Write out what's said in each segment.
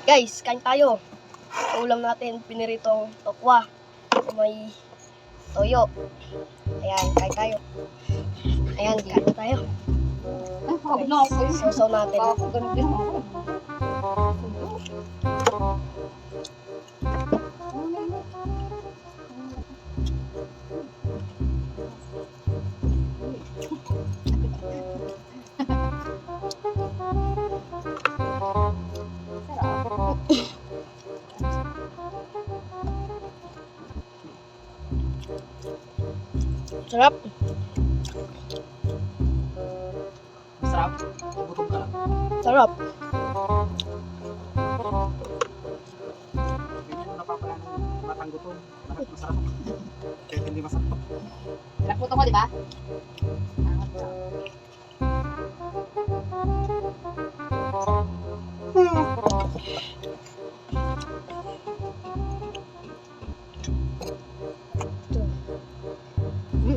Guys, kain tayo. Sa ulam natin, piniritong tokwa. May toyo. Ayan, kain tayo. Ayan, kain tayo. Sausaw natin. Sarap. Sarap. Gutom ka lang. Sarap. Ganyan mo napapala ng batang gutom. Bakit masarap? Kahit hindi masarap. Nagputo ko, di ba?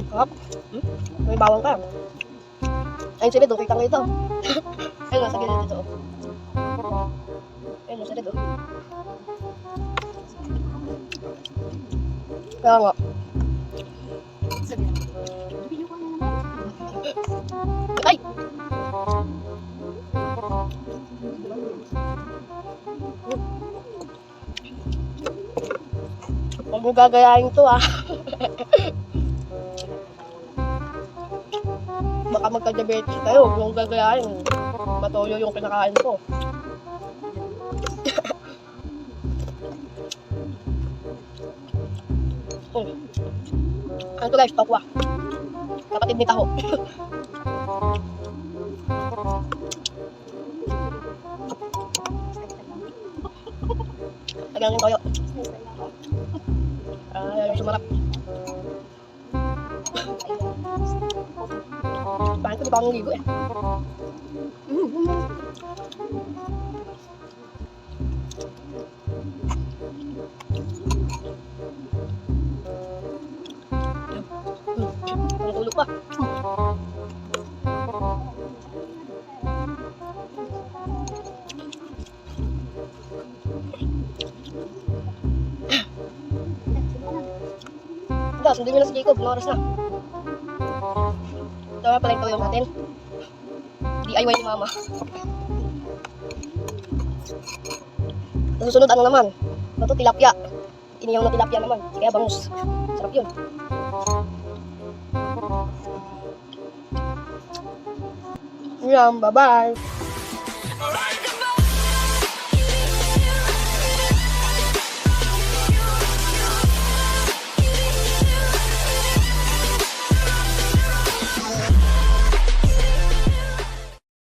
Sarap. May bawang ka. Ayun sila doon, kita ko ito. Ayun, nasa gilid dito. Ayun, nasa dito. Kaya nga. Ay! Huwag mo gagayahin to ah. Baka magka-diabetes kayo, huwag mong gagayahin. Matoyo yung kinakain ko. Ano to guys, tokwa. Kapatid ni Taho. Lagyan yung toyo. Ay, sumarap. Bakit ko di pa akong ligo eh. Ang tulog pa. Ito, sundin mo na si Jacob. Ilang oras na. Ito nga pala yung toyo natin. DIY ni Mama. Susunod ano naman? Ito tilapia. Iniyaw na tilapia naman. Kaya bangus. Sarap yun. Yan, bye-bye.